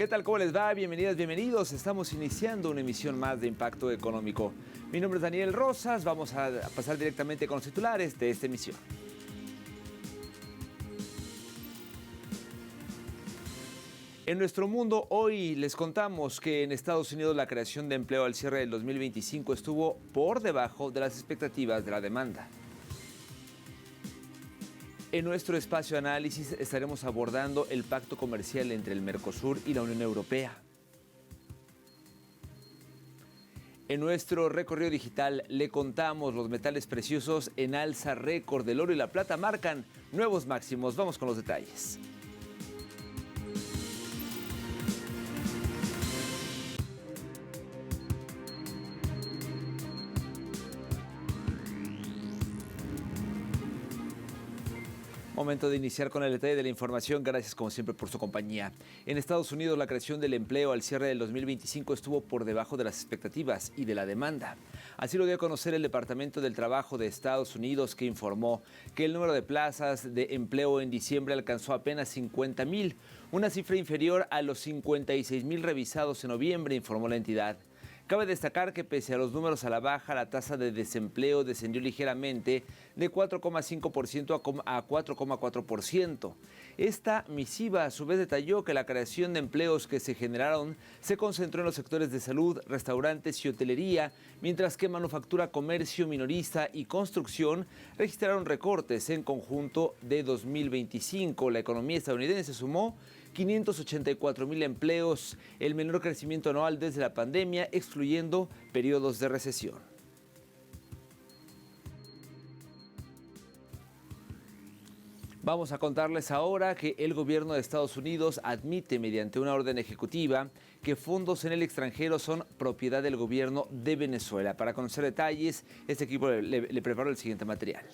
¿Qué tal? ¿Cómo les va? Bienvenidas, bienvenidos. Estamos iniciando una emisión más de Impacto Económico. Mi nombre es Daniel Rosas. Vamos a pasar directamente con los titulares de esta emisión. En nuestro mundo, hoy les contamos que en Estados Unidos la creación de empleo al cierre del 2025 estuvo por debajo de las expectativas de la demanda. En nuestro espacio de análisis estaremos abordando el pacto comercial entre el Mercosur y la Unión Europea. En nuestro recorrido digital le contamos los metales preciosos en alza récord. El oro y la plata marcan nuevos máximos. Vamos con los detalles. Momento de iniciar con el detalle de la información. Gracias como siempre por su compañía. En Estados Unidos la creación del empleo al cierre del 2025 estuvo por debajo de las expectativas y de la demanda. Así lo dio a conocer el Departamento del Trabajo de Estados Unidos, que informó que el número de plazas de empleo en diciembre alcanzó apenas 50,000, una cifra inferior a los 56,000 revisados en noviembre, informó la entidad. Cabe destacar que pese a los números a la baja, la tasa de desempleo descendió ligeramente de 4,5% a 4,4%. Esta misiva a su vez detalló que la creación de empleos que se generaron se concentró en los sectores de salud, restaurantes y hotelería, mientras que manufactura, comercio minorista y construcción registraron recortes. En conjunto de 2025, la economía estadounidense sumó 584,000 empleos, el menor crecimiento anual desde la pandemia, excluyendo periodos de recesión. Vamos a contarles ahora que el gobierno de Estados Unidos admite mediante una orden ejecutiva que fondos en el extranjero son propiedad del gobierno de Venezuela. Para conocer detalles, este equipo le preparó el siguiente material.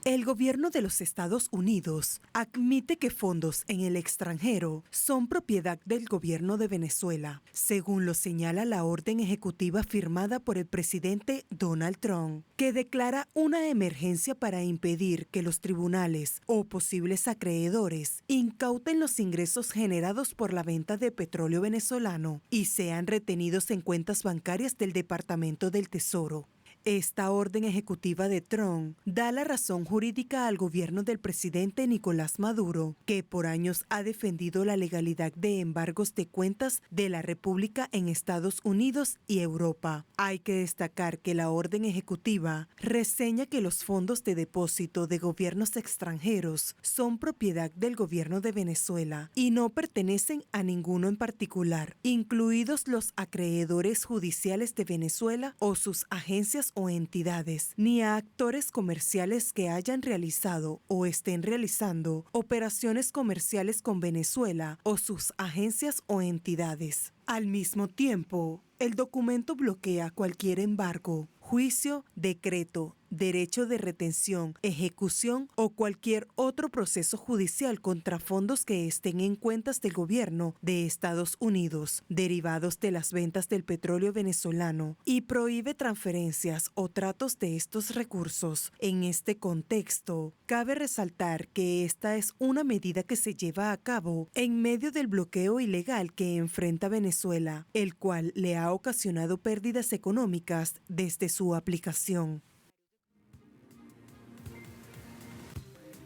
El gobierno de los Estados Unidos admite que fondos en el extranjero son propiedad del gobierno de Venezuela, según lo señala la orden ejecutiva firmada por el presidente Donald Trump, que declara una emergencia para impedir que los tribunales o posibles acreedores incauten los ingresos generados por la venta de petróleo venezolano y sean retenidos en cuentas bancarias del Departamento del Tesoro. Esta orden ejecutiva de Trump da la razón jurídica al gobierno del presidente Nicolás Maduro, que por años ha defendido la legalidad de embargos de cuentas de la República en Estados Unidos y Europa. Hay que destacar que la orden ejecutiva reseña que los fondos de depósito de gobiernos extranjeros son propiedad del gobierno de Venezuela y no pertenecen a ninguno en particular, incluidos los acreedores judiciales de Venezuela o sus agencias o entidades, ni a actores comerciales que hayan realizado o estén realizando operaciones comerciales con Venezuela o sus agencias o entidades. Al mismo tiempo, el documento bloquea cualquier embargo, juicio, decreto, derecho de retención, ejecución o cualquier otro proceso judicial contra fondos que estén en cuentas del gobierno de Estados Unidos, derivados de las ventas del petróleo venezolano, y prohíbe transferencias o tratos de estos recursos. En este contexto, cabe resaltar que esta es una medida que se lleva a cabo en medio del bloqueo ilegal que enfrenta Venezuela, el cual le ha ocasionado pérdidas económicas desde su aplicación.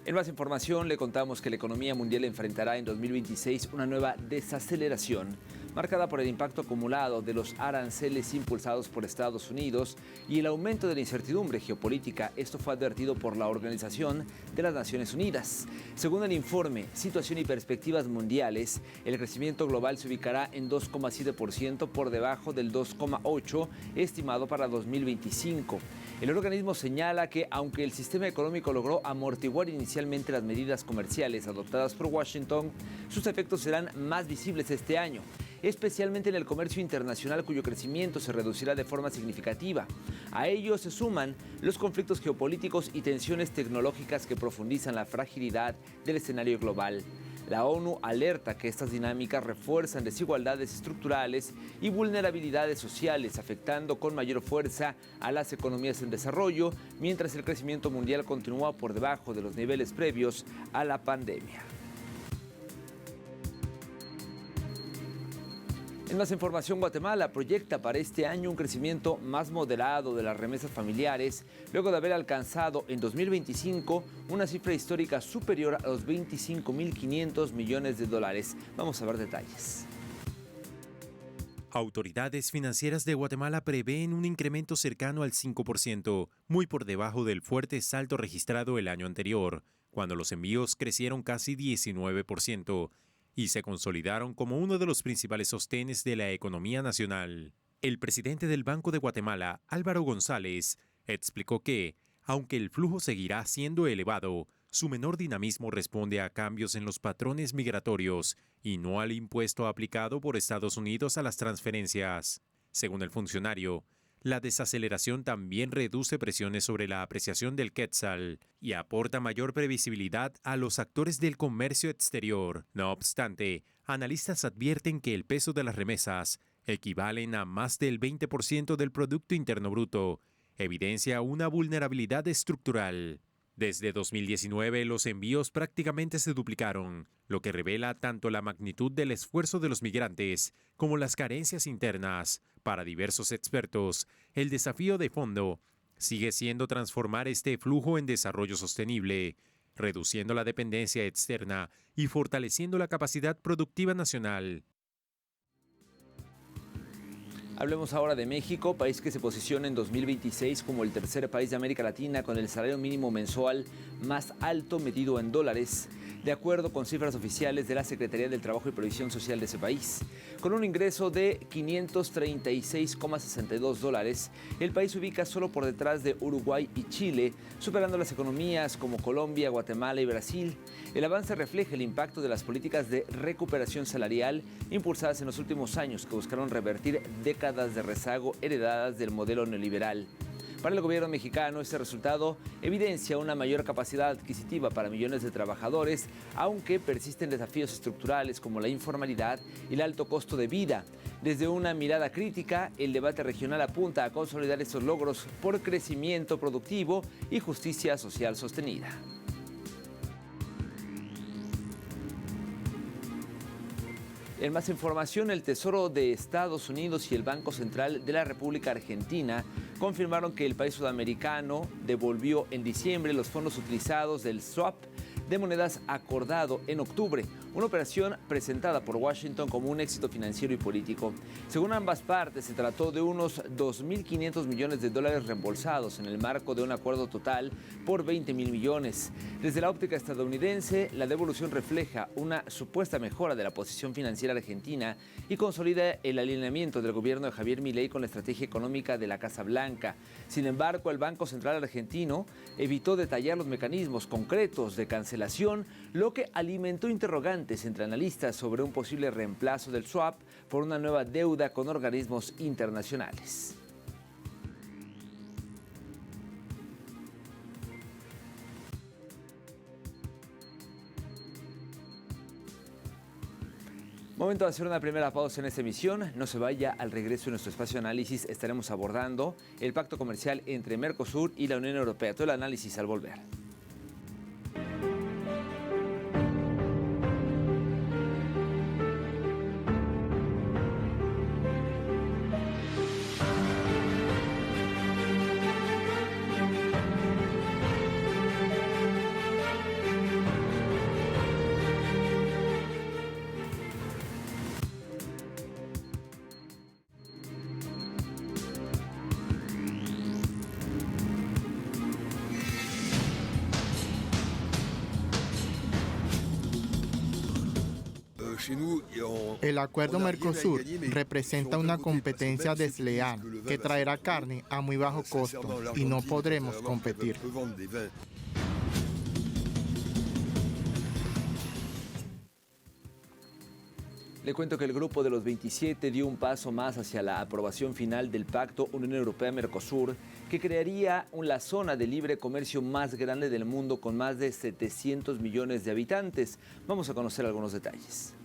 En más información, le contamos que la economía mundial enfrentará en 2026 una nueva desaceleración, marcada por el impacto acumulado de los aranceles impulsados por Estados Unidos y el aumento de la incertidumbre geopolítica. Esto fue advertido por la Organización de las Naciones Unidas. Según el informe Situación y Perspectivas Mundiales, el crecimiento global se ubicará en 2,7% por debajo del 2,8% estimado para 2025. El organismo señala que, aunque el sistema económico logró amortiguar inicialmente las medidas comerciales adoptadas por Washington, sus efectos serán más visibles este año, especialmente en el comercio internacional, cuyo crecimiento se reducirá de forma significativa. A ello se suman los conflictos geopolíticos y tensiones tecnológicas que profundizan la fragilidad del escenario global. La ONU alerta que estas dinámicas refuerzan desigualdades estructurales y vulnerabilidades sociales, afectando con mayor fuerza a las economías en desarrollo, mientras el crecimiento mundial continúa por debajo de los niveles previos a la pandemia. En más información, Guatemala proyecta para este año un crecimiento más moderado de las remesas familiares, luego de haber alcanzado en 2025 una cifra histórica superior a los 25.500 millones de dólares. Vamos a ver detalles. Autoridades financieras de Guatemala prevén un incremento cercano al 5%, muy por debajo del fuerte salto registrado el año anterior, cuando los envíos crecieron casi 19% y se consolidaron como uno de los principales sostenes de la economía nacional. El presidente del Banco de Guatemala, Álvaro González, explicó que, aunque el flujo seguirá siendo elevado, su menor dinamismo responde a cambios en los patrones migratorios y no al impuesto aplicado por Estados Unidos a las transferencias. Según el funcionario, la desaceleración también reduce presiones sobre la apreciación del quetzal y aporta mayor previsibilidad a los actores del comercio exterior. No obstante, analistas advierten que el peso de las remesas equivalen a más del 20% del Producto Interno Bruto, evidencia una vulnerabilidad estructural. Desde 2019, los envíos prácticamente se duplicaron, lo que revela tanto la magnitud del esfuerzo de los migrantes como las carencias internas. Para diversos expertos, el desafío de fondo sigue siendo transformar este flujo en desarrollo sostenible, reduciendo la dependencia externa y fortaleciendo la capacidad productiva nacional. Hablemos ahora de México, país que se posiciona en 2026 como el tercer país de América Latina con el salario mínimo mensual más alto medido en dólares, de acuerdo con cifras oficiales de la Secretaría del Trabajo y Previsión Social de ese país. Con un ingreso de $536,62, el país se ubica solo por detrás de Uruguay y Chile, superando las economías como Colombia, Guatemala y Brasil. El avance refleja el impacto de las políticas de recuperación salarial impulsadas en los últimos años que buscaron revertir décadas de rezago heredadas del modelo neoliberal. Para el gobierno mexicano, este resultado evidencia una mayor capacidad adquisitiva para millones de trabajadores, aunque persisten desafíos estructurales como la informalidad y el alto costo de vida. Desde una mirada crítica, el debate regional apunta a consolidar estos logros por crecimiento productivo y justicia social sostenida. En más información, el Tesoro de Estados Unidos y el Banco Central de la República Argentina confirmaron que el país sudamericano devolvió en diciembre los fondos utilizados del swap de monedas acordado en octubre, una operación presentada por Washington como un éxito financiero y político. Según ambas partes, se trató de unos 2.500 millones de dólares reembolsados en el marco de un acuerdo total por 20.000 millones. Desde la óptica estadounidense, la devolución refleja una supuesta mejora de la posición financiera argentina y consolida el alineamiento del gobierno de Javier Milei con la estrategia económica de la Casa Blanca. Sin embargo, el Banco Central argentino evitó detallar los mecanismos concretos de cancelación, lo que alimentó interrogantes entre analistas sobre un posible reemplazo del swap por una nueva deuda con organismos internacionales. Momento de hacer una primera pausa en esta emisión. No se vaya. Al regreso de nuestro espacio de análisis estaremos abordando el pacto comercial entre Mercosur y la Unión Europea. Todo el análisis al volver. El acuerdo Mercosur representa una competencia desleal que traerá carne a muy bajo costo y no podremos competir. Le cuento que el grupo de los 27 dio un paso más hacia la aprobación final del Pacto Unión Europea-Mercosur, que crearía la zona de libre comercio más grande del mundo con más de 700 millones de habitantes. Vamos a conocer algunos detalles.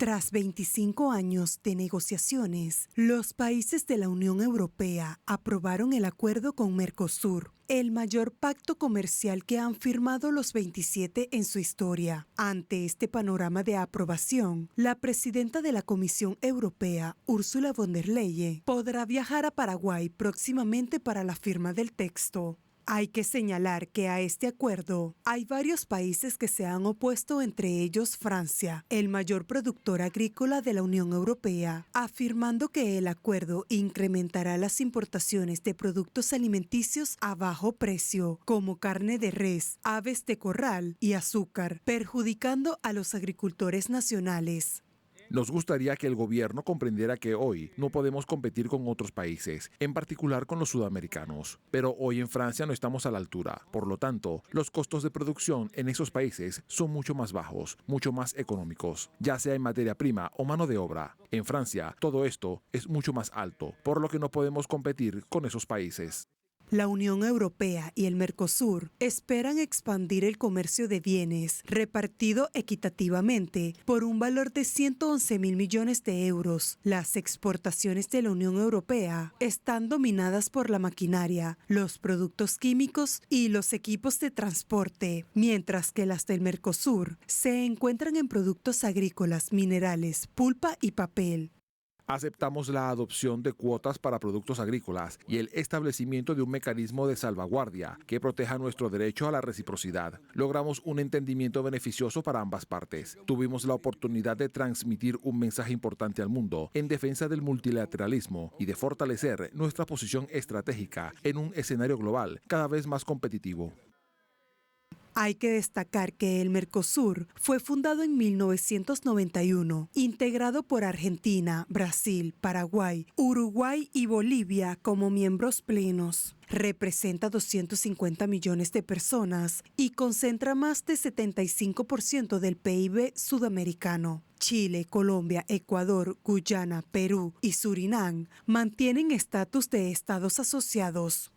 Tras 25 años de negociaciones, los países de la Unión Europea aprobaron el acuerdo con Mercosur, el mayor pacto comercial que han firmado los 27 en su historia. Ante este panorama de aprobación, la presidenta de la Comisión Europea, Ursula von der Leyen, podrá viajar a Paraguay próximamente para la firma del texto. Hay que señalar que a este acuerdo hay varios países que se han opuesto, entre ellos Francia, el mayor productor agrícola de la Unión Europea, afirmando que el acuerdo incrementará las importaciones de productos alimenticios a bajo precio, como carne de res, aves de corral y azúcar, perjudicando a los agricultores nacionales. Nos gustaría que el gobierno comprendiera que hoy no podemos competir con otros países, en particular con los sudamericanos. Pero hoy en Francia no estamos a la altura. Por lo tanto, los costos de producción en esos países son mucho más bajos, mucho más económicos, ya sea en materia prima o mano de obra. En Francia, todo esto es mucho más alto, por lo que no podemos competir con esos países. La Unión Europea y el Mercosur esperan expandir el comercio de bienes repartido equitativamente por un valor de 111.000 millones de euros. Las exportaciones de la Unión Europea están dominadas por la maquinaria, los productos químicos y los equipos de transporte, mientras que las del Mercosur se encuentran en productos agrícolas, minerales, pulpa y papel. Aceptamos la adopción de cuotas para productos agrícolas y el establecimiento de un mecanismo de salvaguardia que proteja nuestro derecho a la reciprocidad. Logramos un entendimiento beneficioso para ambas partes. Tuvimos la oportunidad de transmitir un mensaje importante al mundo en defensa del multilateralismo y de fortalecer nuestra posición estratégica en un escenario global cada vez más competitivo. Hay que destacar que el Mercosur fue fundado en 1991, integrado por Argentina, Brasil, Paraguay, Uruguay y Bolivia como miembros plenos. Representa 250 millones de personas y concentra más de 75% del PIB sudamericano. Chile, Colombia, Ecuador, Guyana, Perú y Surinam mantienen estatus de estados asociados.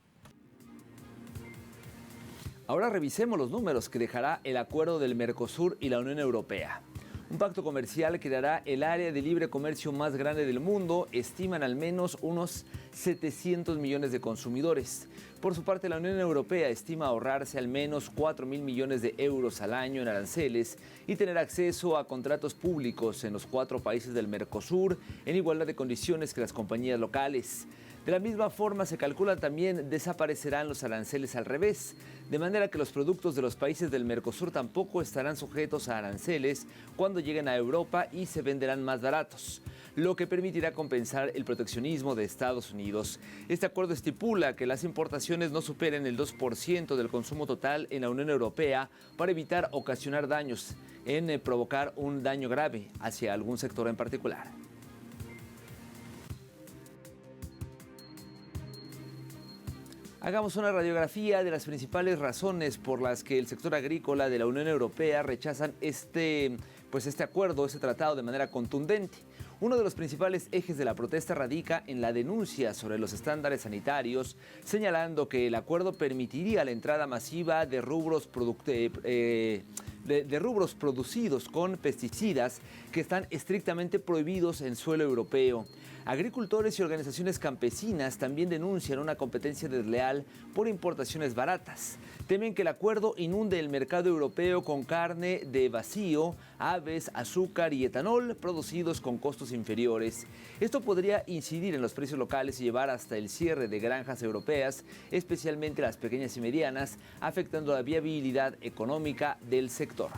Ahora revisemos los números que dejará el acuerdo del Mercosur y la Unión Europea. Un pacto comercial creará el área de libre comercio más grande del mundo, estiman al menos unos 700 millones de consumidores. Por su parte, la Unión Europea estima ahorrarse al menos 4.000 millones de euros al año en aranceles y tener acceso a contratos públicos en los 4 países del Mercosur en igualdad de condiciones que las compañías locales. De la misma forma, se calcula también desaparecerán los aranceles al revés, de manera que los productos de los países del Mercosur tampoco estarán sujetos a aranceles cuando lleguen a Europa y se venderán más baratos, lo que permitirá compensar el proteccionismo de Estados Unidos. Este acuerdo estipula que las importaciones no superen el 2% del consumo total en la Unión Europea para evitar ocasionar daños en provocar un daño grave hacia algún sector en particular. Hagamos una radiografía de las principales razones por las que el sector agrícola de la Unión Europea rechazan este acuerdo, este tratado de manera contundente. Uno de los principales ejes de la protesta radica en la denuncia sobre los estándares sanitarios, señalando que el acuerdo permitiría la entrada masiva de rubros producidos con pesticidas que están estrictamente prohibidos en suelo europeo. Agricultores y organizaciones campesinas también denuncian una competencia desleal por importaciones baratas. Temen que el acuerdo inunde el mercado europeo con carne de vacío, aves, azúcar y etanol producidos con costos inferiores. Esto podría incidir en los precios locales y llevar hasta el cierre de granjas europeas, especialmente las pequeñas y medianas, afectando la viabilidad económica del sector.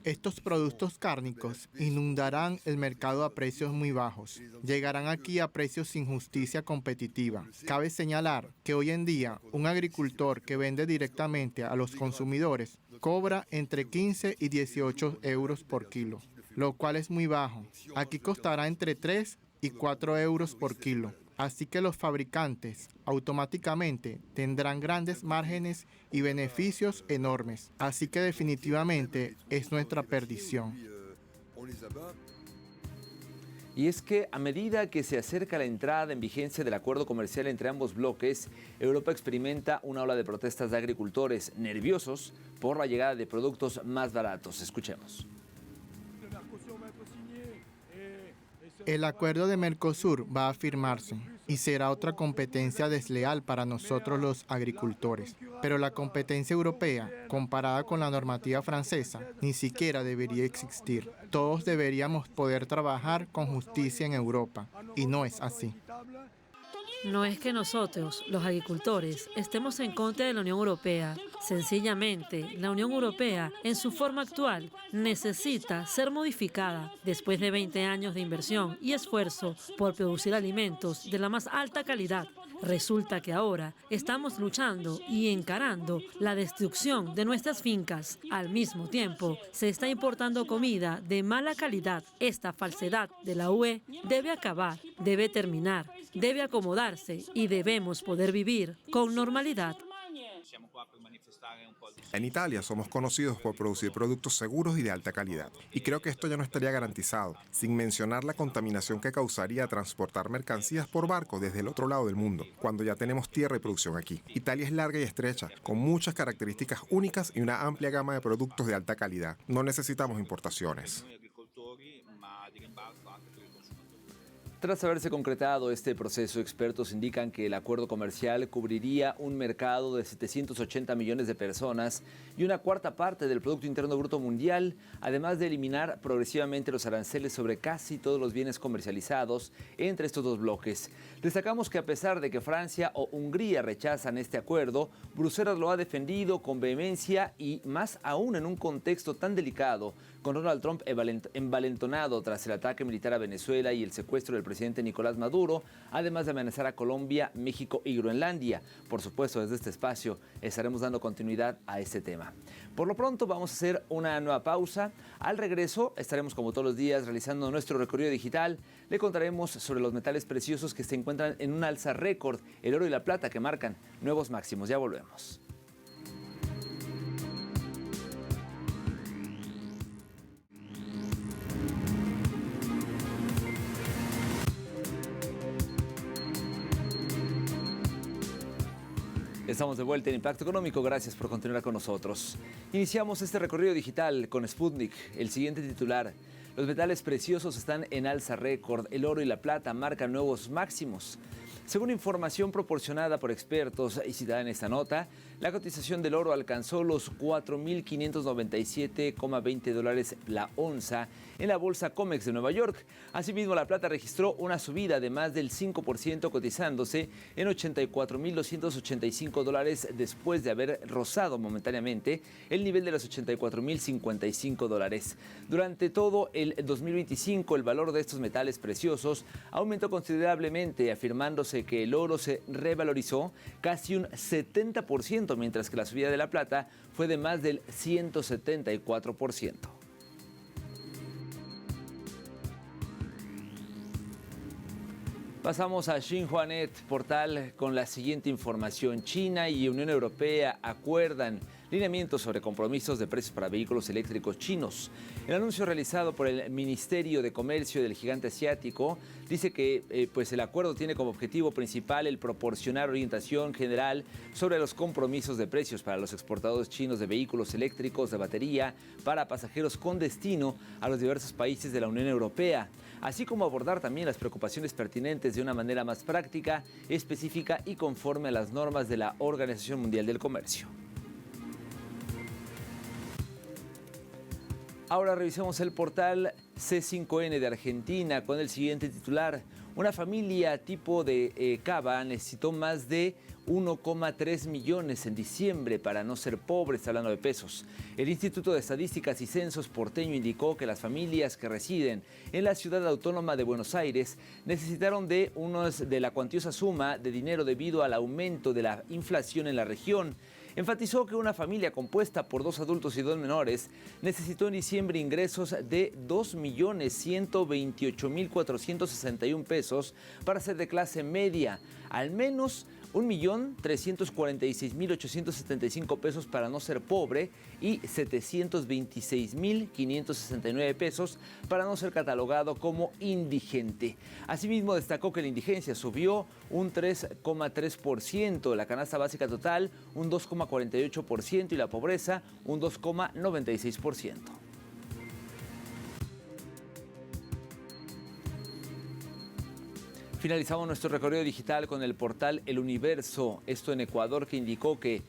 Estos productos cárnicos inundarán el mercado a precios muy bajos. Llegarán aquí a precios sin justicia competitiva. Cabe señalar que hoy en día un agricultor que vende directamente a los consumidores cobra entre 15 y 18 euros por kilo, lo cual es muy bajo. Aquí costará entre 3 y 4 euros por kilo. Así que los fabricantes automáticamente tendrán grandes márgenes y beneficios enormes. Así que definitivamente es nuestra perdición. Y es que a medida que se acerca la entrada en vigencia del acuerdo comercial entre ambos bloques, Europa experimenta una ola de protestas de agricultores nerviosos por la llegada de productos más baratos. Escuchemos. El acuerdo de Mercosur va a firmarse y será otra competencia desleal para nosotros los agricultores. Pero la competencia europea, comparada con la normativa francesa, ni siquiera debería existir. Todos deberíamos poder trabajar con justicia en Europa, y no es así. No es que nosotros, los agricultores, estemos en contra de la Unión Europea. Sencillamente, la Unión Europea, en su forma actual, necesita ser modificada. Después de 20 años de inversión y esfuerzo por producir alimentos de la más alta calidad, resulta que ahora estamos luchando y encarando la destrucción de nuestras fincas. Al mismo tiempo, se está importando comida de mala calidad. Esta falsedad de la UE debe acabar, debe terminar, debe acomodarse y debemos poder vivir con normalidad. En Italia somos conocidos por producir productos seguros y de alta calidad. Y creo que esto ya no estaría garantizado, sin mencionar la contaminación que causaría transportar mercancías por barco desde el otro lado del mundo, cuando ya tenemos tierra y producción aquí. Italia es larga y estrecha, con muchas características únicas y una amplia gama de productos de alta calidad. No necesitamos importaciones. Tras haberse concretado este proceso, expertos indican que el acuerdo comercial cubriría un mercado de 780 millones de personas y una cuarta parte del Producto Interno Bruto Mundial, además de eliminar progresivamente los aranceles sobre casi todos los bienes comercializados entre estos dos bloques. Destacamos que a pesar de que Francia o Hungría rechazan este acuerdo, Bruselas lo ha defendido con vehemencia y más aún en un contexto tan delicado, con Donald Trump envalentonado tras el ataque militar a Venezuela y el secuestro del presidente Nicolás Maduro, además de amenazar a Colombia, México y Groenlandia. Por supuesto, desde este espacio estaremos dando continuidad a este tema. Por lo pronto vamos a hacer una nueva pausa. Al regreso estaremos como todos los días realizando nuestro recorrido digital. Le contaremos sobre los metales preciosos que se encuentran en un alza récord, el oro y la plata que marcan nuevos máximos. Ya volvemos. Estamos de vuelta en Impacto Económico, gracias por continuar con nosotros. Iniciamos este recorrido digital con Sputnik. El siguiente titular: los metales preciosos están en alza récord, el oro y la plata marcan nuevos máximos. Según información proporcionada por expertos y citada en esta nota, la cotización del oro alcanzó los $4.597,20 la onza en la bolsa COMEX de Nueva York. Asimismo, la plata registró una subida de más del 5%, cotizándose en $84.285 después de haber rozado momentáneamente el nivel de los $84.055. Durante todo el 2025, el valor de estos metales preciosos aumentó considerablemente, afirmándose que el oro se revalorizó casi un 70%, mientras que la subida de la plata fue de más del 174%. Pasamos a Xinhua.net, portal con la siguiente información. China y Unión Europea acuerdan lineamientos sobre compromisos de precios para vehículos eléctricos chinos. El anuncio realizado por el Ministerio de Comercio del gigante asiático dice que el acuerdo tiene como objetivo principal el proporcionar orientación general sobre los compromisos de precios para los exportadores chinos de vehículos eléctricos de batería para pasajeros con destino a los diversos países de la Unión Europea, así como abordar también las preocupaciones pertinentes de una manera más práctica, específica y conforme a las normas de la Organización Mundial del Comercio. Ahora revisemos el portal C5N de Argentina con el siguiente titular. Una familia tipo de Cava necesitó más de 1,3 millones en diciembre para no ser pobres, hablando de pesos. El Instituto de Estadísticas y Censos porteño indicó que las familias que residen en la ciudad autónoma de Buenos Aires necesitaron de la cuantiosa suma de dinero debido al aumento de la inflación en la región. Enfatizó que una familia compuesta por 2 adultos y 2 menores necesitó en diciembre ingresos de 2.128.461 pesos para ser de clase media, al menos 1.346.875 pesos para no ser pobre y 726.569 pesos para no ser catalogado como indigente. Asimismo, destacó que la indigencia subió un 3,3%, la canasta básica total un 2,48% y la pobreza un 2,96%. Finalizamos nuestro recorrido digital con el portal El Universo, esto en Ecuador, que indicó que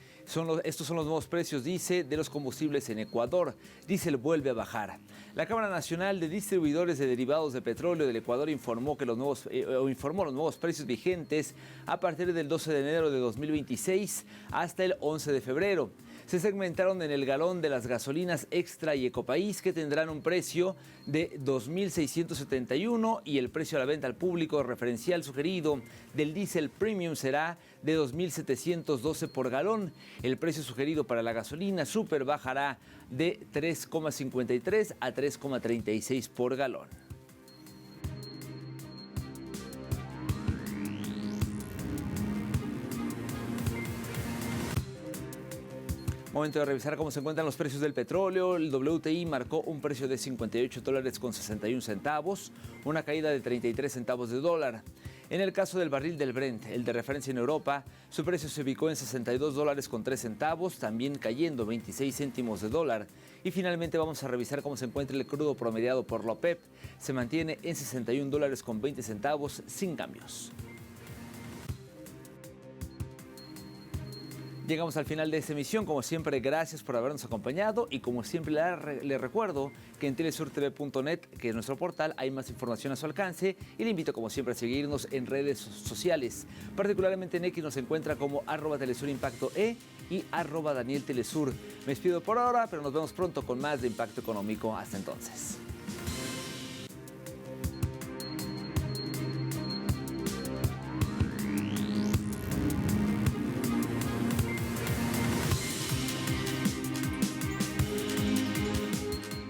estos son los nuevos precios, dice, de los combustibles en Ecuador. Diésel vuelve a bajar. La Cámara Nacional de Distribuidores de Derivados de Petróleo del Ecuador informó los nuevos precios vigentes a partir del 12 de enero de 2026 hasta el 11 de febrero. Se segmentaron en el galón de las gasolinas Extra y Ecopaís, que tendrán un precio de 2.671 y el precio a la venta al público referencial sugerido del diésel premium será de 2.712 por galón. El precio sugerido para la gasolina super bajará de 3,53 a 3,36 por galón. Momento de revisar cómo se encuentran los precios del petróleo. El WTI marcó un precio de $58.61, una caída de 33 centavos de dólar. En el caso del barril del Brent, el de referencia en Europa, su precio se ubicó en $62.03, también cayendo 26 céntimos de dólar. Y finalmente vamos a revisar cómo se encuentra el crudo promediado por la OPEP. Se mantiene en $61.20 sin cambios. Llegamos al final de esta emisión. Como siempre, gracias por habernos acompañado y como siempre le recuerdo que en telesurtv.net, que es nuestro portal, hay más información a su alcance y le invito como siempre a seguirnos en redes sociales. Particularmente en X nos encuentra como @telesurimpactoe y @DanielTelesur. Me despido por ahora, pero nos vemos pronto con más de Impacto Económico. Hasta entonces.